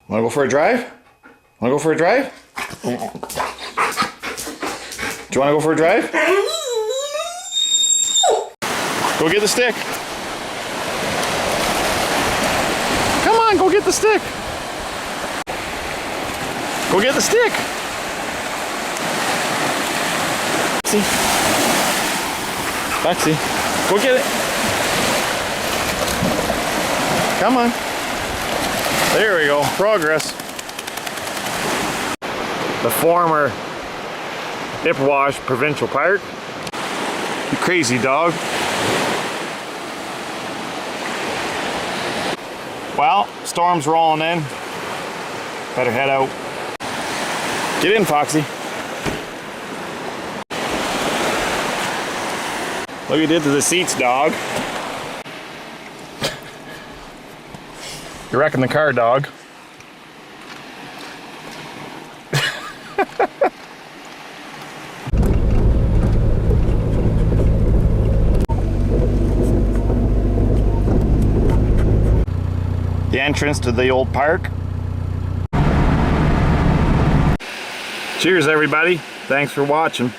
Wanna go for a drive? Wanna go for a drive? Do you wanna go for a drive? Go get the stick. Come on, go get the stick. Go get the stick. See? Foxy, go get it. Come on. There we go. Progress. The former Nippewash Provincial Park. You crazy dog. Well, storm's rolling in. Better head out. Get in, Foxy. Look what you did to the seats, dog. You're wrecking the car, dog. The entrance to the old park. Cheers, everybody. Thanks for watching.